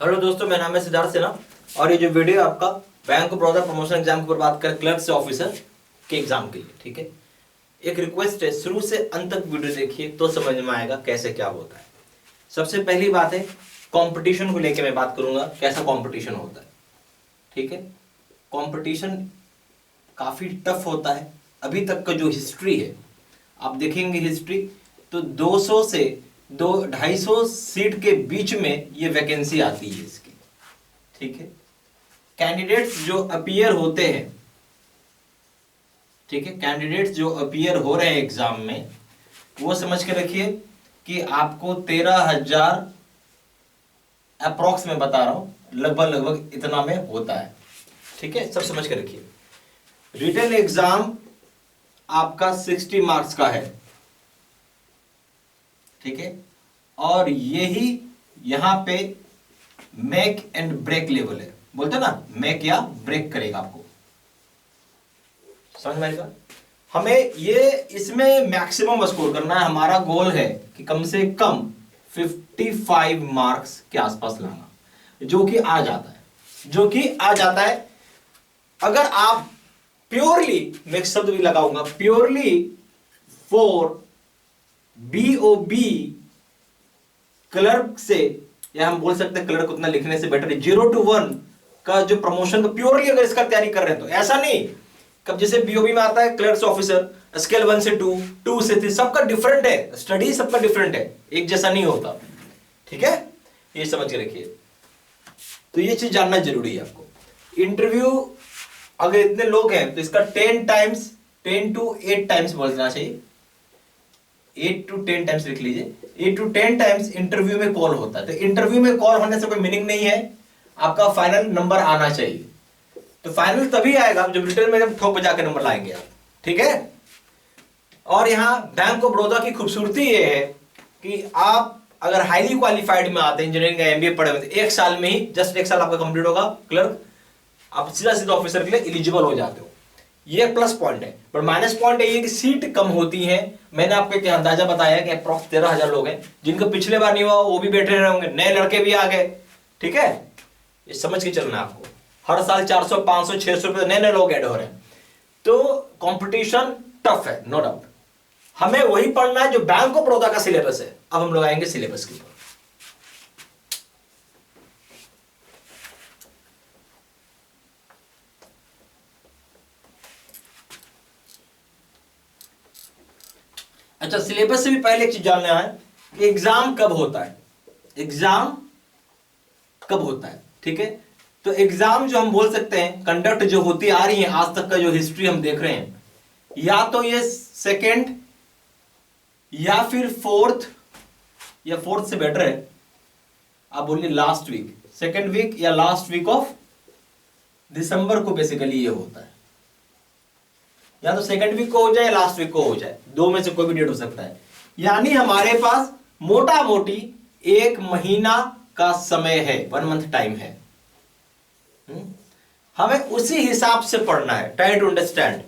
Hello दोस्तों, मेरा नाम है सिद्धार्थ सिन्हा और ये जो वीडियो आपका bank of Baroda promotion exam के ऊपर बात कर क्लर्क से ऑफिसर के एग्जाम के लिए, ठीक है। एक रिक्वेस्ट है, शुरू से अंत तक वीडियो देखिए तो समझ में आएगा कैसे क्या होता है। सबसे पहली बात है, कंपटीशन को लेकर मैं बात करूंगा, कैसा कंपटीशन होता है, ठीक है। कंपटीशन काफी टफ होता है। अभी तक का जो हिस्ट्री है, आप देखेंगे हिस्ट्री, तो 200 से 250 सीट के बीच में ये वैकेंसी आती है इसकी, ठीक है। कैंडिडेट्स जो अपीयर होते हैं, ठीक है, कैंडिडेट्स जो अपीयर हो रहे हैं एग्जाम में, वो समझ के रखिए कि आपको 13,000 अप्रोक्स में बता रहा हूं, लगभग लगभग इतना में होता है, ठीक है। सब समझ के रखिए। रिटन एग्जाम आपका 60 मार्क्स का है, ठीक है। और यही यहां पे मेक एंड ब्रेक लेवल है, बोलते ना, मेक या ब्रेक करेगा आपको, समझ में आएगा। हमें ये इसमें मैक्सिमम स्कोर करना है। हमारा गोल है कि कम से कम 55 मार्क्स के आसपास लाना, जो कि आ जाता है, जो कि आ जाता है। अगर आप प्योरली, मैं एक शब्द भी लगाऊंगा, प्योरली फॉर BOB क्लर्क से, या हम बोल सकते हैं क्लर्क उतना लिखने से बेटर है, 0 to 1 का जो प्रमोशन का प्योरली अगर इसका तैयारी कर रहे हैं तो ऐसा नहीं, कब जैसे BOB में आता है क्लर्क ऑफिसर, स्केल 1 से 2, 2 से 3, सबका डिफरेंट है, स्टडी सबका डिफरेंट है, एक जैसा नहीं होता, ठीक है। ये समझ के रखिए। तो ये चीज जानना जरूरी है आपको। इंटरव्यू अगर इतने लोग हैं तो इसका 10 टाइम्स, 10 to 8 टाइम्स बोलना चाहिए, 8 to 10 टाइम्स लिख लीजिए। 8 to 10 टाइम्स इंटरव्यू में कॉल होता है। तो इंटरव्यू में कॉल होने से कोई मीनिंग नहीं है, आपका फाइनल नंबर आना चाहिए। तो फाइनल तभी आएगा जब रिटर्न में जब ठोक बजा के नंबर लाएंगे आप, ठीक है। और यहां बैंक ऑफ बड़ौदा की खूबसूरती ये है कि आप अगर हाईली क्वालिफाइड में आते हैं, इंजीनियरिंग या MBA पढ़े हुए, तो एक साल में ही, जस्ट एक साल आपका कंप्लीट होगा क्लर्क, आप सीधा सीधा ऑफिसर के लिए एलिजिबल हो जाते हो। ये प्लस पॉइंट है। पर माइनस पॉइंट ये कि सीट कम होती है। मैंने आपको एक अंदाजा बताया कि अप्रॉक्स 13,000 लोग हैं, जिनको पिछले बार नहीं हुआ वो भी बैठे रहे होंगे, नए लड़के भी आ गए, ठीक है। ये समझ के चलना है आपको। हर साल 400, 500, 600 रुपए नए नए लोग ऐड हो रहे हैं। तो कंपटीशन टफ है, नो डाउट। हमें वही पढ़ना है जो बैंक ऑफ बड़ौदा का सिलेबस है। अब हम लोग आएंगे सिलेबस के ऊपर। अच्छा, सिलेबस से भी पहले एक चीज जानना है कि एग्जाम कब होता है, एग्जाम कब होता है, ठीक है। तो एग्जाम जो हम बोल सकते हैं, कंडक्ट जो होती आ रही है आज तक का जो हिस्ट्री हम देख रहे हैं, या तो ये सेकंड या फिर फोर्थ, या फोर्थ से बेटर है आप बोलिए लास्ट वीक, सेकंड वीक या लास्ट वीक ऑफ दिसंबर को बेसिकली ये होता है। या तो सेकंड वीक को हो जाए या लास्ट वीक को हो जाए, दो में से कोई भी डेट हो सकता है। यानी हमारे पास मोटा मोटी 1 महीना का समय है, 1 मंथ टाइम है। हमें उसी हिसाब से पढ़ना है, ट्राई टू अंडरस्टैंड।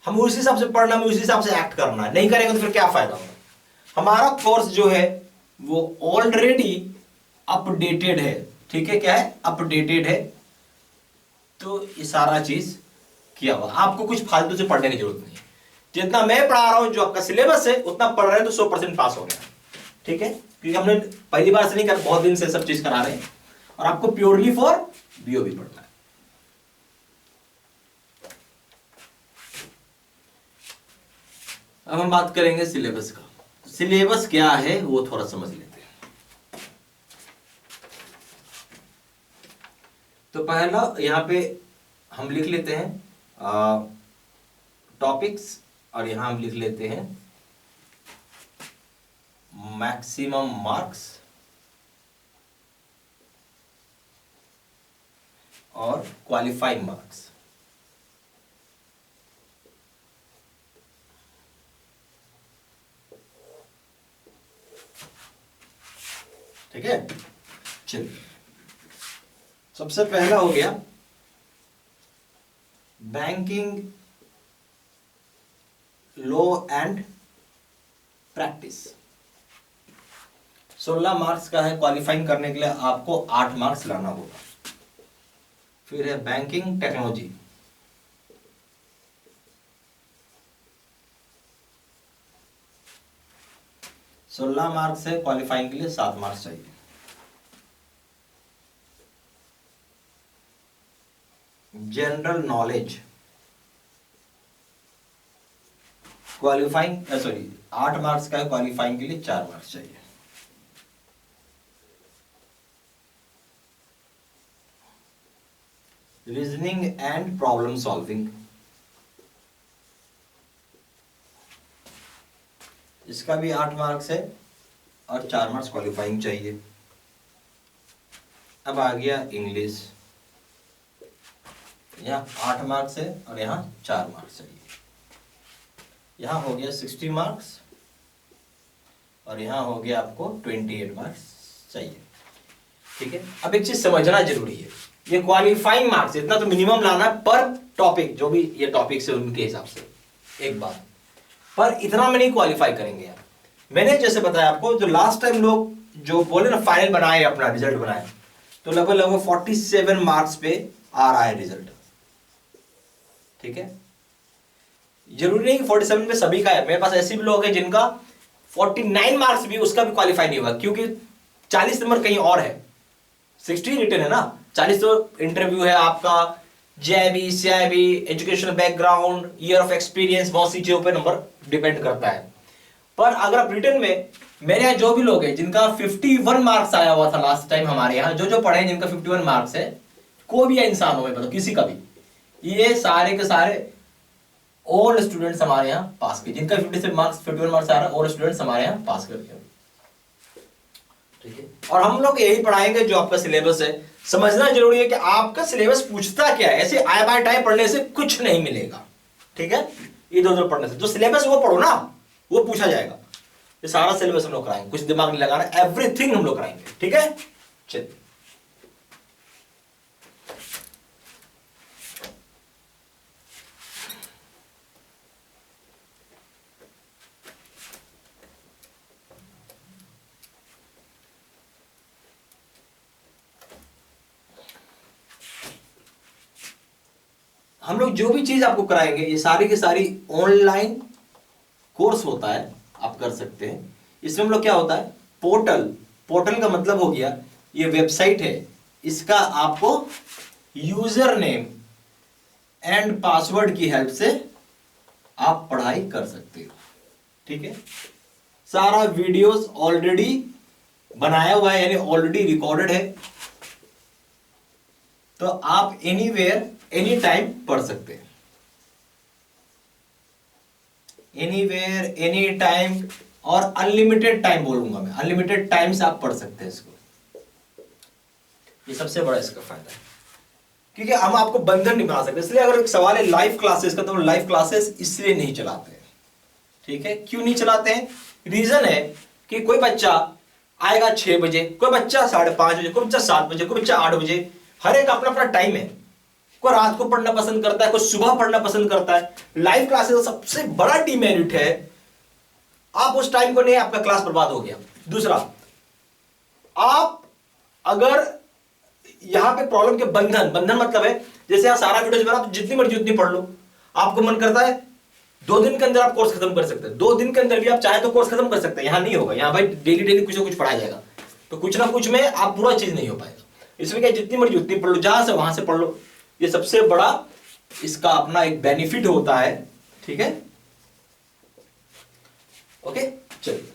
हम उसी हिसाब से पढ़ना, हमें उसी हिसाब से एक्ट करना है। नहीं करेंगे तो फिर क्या फायदा होगा। हमारा कोर्स जो है वो ऑलरेडी अपडेटेड है, ठीक है। क्या है? अपडेटेड है। तो ये सारा चीज किया हुआ, आपको कुछ फालतू से पढ़ने की जरूरत नहीं है। जितना मैं पढ़ा रहा हूं, जो आपका सिलेबस है, उतना पढ़ रहे हैं तो 100% पास हो गया, ठीक है। क्योंकि हमने पहली बार से नहीं कर, बहुत दिन से सब चीज करा रहे हैं, और आपको प्योरली फॉर BOB पढ़ना है। अब हम बात करेंगे सिलेबस का। सिलेबस क्या है वो थोड़ा समझ लेते हैं। तो पहला यहां पे हम लिख लेते हैं टॉपिक्स, और यहां हम लिख लेते हैं मैक्सिमम मार्क्स और क्वालिफाइंग मार्क्स। ठीक है, चलिए। सबसे पहला हो गया banking law and practice. 16 marks का है, क्वालिफाइंग करने के लिए आपको 8 मार्क्स लाना होगा। फिर है बैंकिंग टेक्नोलॉजी, 16 मार्क्स है, क्वालिफाइंग के लिए 7 मार्क्स चाहिए। General knowledge, qualifying sorry 8 marks का है, क्वालिफाइंग के लिए 4 मार्क्स चाहिए। रीजनिंग एंड प्रॉब्लम सॉल्विंग, इसका भी 8 मार्क्स है और 4 मार्क्स क्वालिफाइंग चाहिए। अब आ गया इंग्लिश, यहाँ 8 मार्क्स है और यहाँ 4 मार्क्स चाहिए। यहाँ हो गया 60 मार्क्स और यहाँ हो गया आपको 28 मार्क्स चाहिए। ठीक है, अब एक चीज समझना जरूरी है, ये क्वालिफाइंग मार्क्स इतना तो मिनिमम लाना है पर टॉपिक, जो भी ये टॉपिक्स है उनके हिसाब से एक बात, पर इतना में नहीं क्वालिफाई करेंगे यार। मैंने जैसे बताया आपको, जो लास्ट टाइम लोग जो बोले ना फाइनल बनाए, अपना रिजल्ट बनाए, तो लगभग लगभग 47 मार्क्स पे आ रहा है रिजल्ट। ठीक है, जरूरी नहीं 47 में सभी का है, मेरे पास ऐसे भी लोग हैं जिनका 49 मार्क्स भी उसका भी क्वालिफाई नहीं हुआ, क्योंकि 40 नंबर कहीं और है, 60 रिटर्न है ना, 40 तो इंटरव्यू है आपका, JIB, CIB, educational background, year of experience, बहुत सी चीजों पे नंबर डिपेंड करता है। पर अगर आप रिटर्न में, मेरे यहाँ जो भी लोग हैं जिनका 51 मार्क्स आया हुआ था लास्ट टाइम, हमारे यहाँ जो जो पढ़े हैं जिनका 51 मार्क्स है, कोई भी इंसान हो, मैं बताऊं किसी का भी, ये सारे के सारे ऑल स्टूडेंट्स हमारे यहाँ पास किए, जिनका 51 मार्क्स आ रहा है, ऑल स्टूडेंट्स हमारे यहाँ पास कर गए। ठीक है, और हम लोग यही पढ़ाएंगे जो आपका सिलेबस है। समझना जरूरी है कि आपका सिलेबस पूछता क्या है, ऐसे आए बाय टाइम पढ़ने से कुछ नहीं मिलेगा। ठीक है, इधर उधर पढ़ने से, जो सिलेबस वो पढ़ो ना, वो पूछा जाएगा। ये सारा सिलेबस हम लोग कराएंगे, कुछ दिमाग नहीं लगाना, एवरीथिंग हम लोग कराएंगे। ठीक है, चलिए हम लोग जो भी चीज आपको कराएंगे, ये सारी की सारी ऑनलाइन कोर्स होता है, आप कर सकते हैं। इसमें हम लोग क्या होता है, पोर्टल, पोर्टल का मतलब हो गया ये वेबसाइट है, इसका आपको यूजर नेम एंड पासवर्ड की हेल्प से आप पढ़ाई कर सकते हो। ठीक है, सारा वीडियोस ऑलरेडी बनाया हुआ है, यानी ऑलरेडी रिकॉर्डेड है, तो आप एनीवेयर एनी टाइम पढ़ सकते हैं, एनीवेयर एनी टाइम, और अनलिमिटेड टाइम बोलूंगा मैं, अनलिमिटेड टाइम से आप पढ़ सकते हैं इसको। ये सबसे बड़ा इसका फायदा है, क्योंकि हम आपको बंधन नहीं बना सकते। इसलिए अगर एक सवाल है लाइव क्लासेस का, तो लाइव क्लासेस इसलिए नहीं चलाते हैं। ठीक है, क्यों नहीं चलाते हैं, रीजन है कि कोई बच्चा आएगा 6 बजे, कोई बच्चा 5:30 बजे, कोई बच्चा 7 बजे, कोई बच्चा 8 बजे, हर एक अपना अपना टाइम है। कोई रात को पढ़ना पसंद करता है, कोई सुबह पढ़ना पसंद करता है। लाइव क्लासेस का सबसे बड़ा डिमेरिट है, आप उस टाइम को नहीं, आपका क्लास बर्बाद हो गया। दूसरा, आप अगर यहां पे प्रॉब्लम के बंधन, बंधन मतलब है जैसे यहां सारा वीडियो बना, आप जितनी मर्जी उतनी पढ़ लो, आपको मन करता है 2 दिन के अंदर आप कोर्स खत्म कर सकते हैं, 2 दिन के अंदर भी आप चाहे तो कोर्स खत्म कर सकते हैं। यहां नहीं होगा, यहां भाई डेली डेली कुछ ना कुछ पढ़ाया जाएगा, तो कुछ ना कुछ में आप पूरा चीज नहीं हो पाएगा। इसलिए क्या, जितनी मर्जी उतनी पढ़ लो, जहां से वहां से पढ़ लो, ये सबसे बड़ा इसका अपना एक बेनिफिट होता है। ठीक है, ओके, चलिए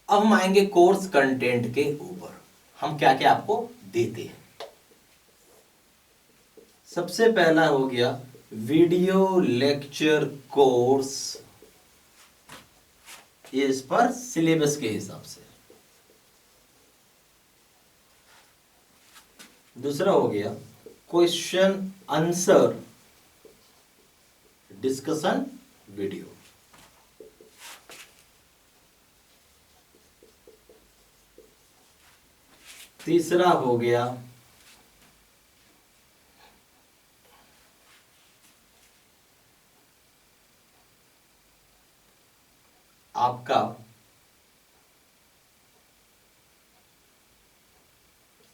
अब हम आएंगे कोर्स कंटेंट के ऊपर, हम क्या क्या आपको देते हैं। सबसे पहला हो गया वीडियो लेक्चर कोर्स, इस पर सिलेबस के हिसाब से। दूसरा हो गया क्वेश्चन आंसर डिस्कशन वीडियो। तीसरा हो गया आपका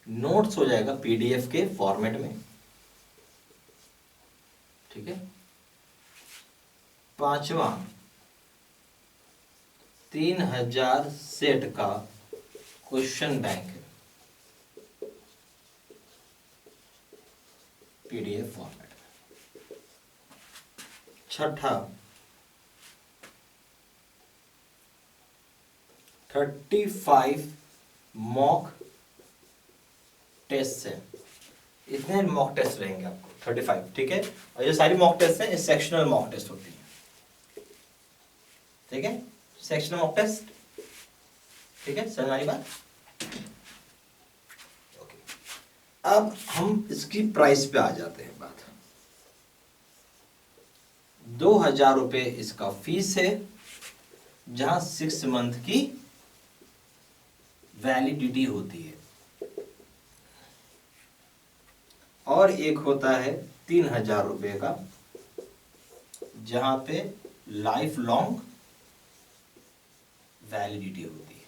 नोट्स हो जाएगा पीडीएफ के फॉर्मेट में, ठीक है। पांचवा 3000 सेट का क्वेश्चन बैंक है, पीडीएफ फॉर्मेट में। छठा 35 मॉक टेस्ट है, इतने मॉक टेस्ट रहेंगे आपको 35, ठीक है। और ये सारी मॉक टेस्ट है, सेक्शनल मॉक टेस्ट होती है, ठीक है, सेक्शनल मॉक टेस्ट, ठीक है, समझ आई बात। ओके, अब हम इसकी प्राइस पे आ जाते हैं बात। 2000 रुपये इसका फीस है, जहां 6 मंथ की वैलिडिटी होती है, और एक होता है 3000 रुपये का, जहां पे लाइफ लॉन्ग वैलिडिटी होती है,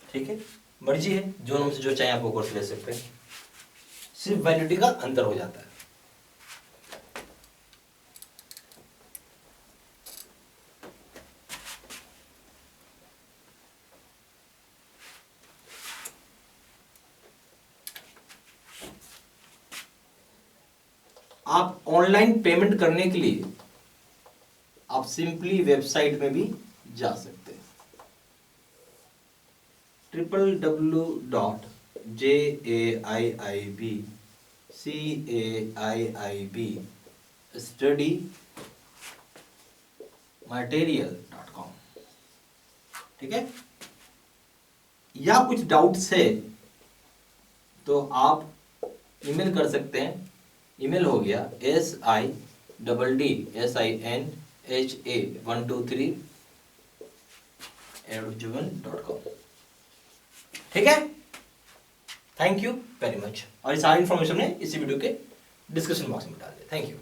ठीक है। मर्जी है, जो नाम से जो चाहे आप वो कोर्स ले सकते हैं, सिर्फ वैलिडिटी का अंतर हो जाता है। आप ऑनलाइन पेमेंट करने के लिए आप सिंपली वेबसाइट में भी जा सकते हैं, www.jaib.studymaterial.com, ठीक है। या कुछ डाउट्स है तो आप ईमेल कर सकते हैं। ईमेल हो गया SIDDSINHA123@gmail.com, ठीक है। Thank you very much. और ये सारी इन्फॉर्मेशन ने इसी वीडियो के डिस्क्रिप्शन बॉक्स में डाल दिया। Thank you.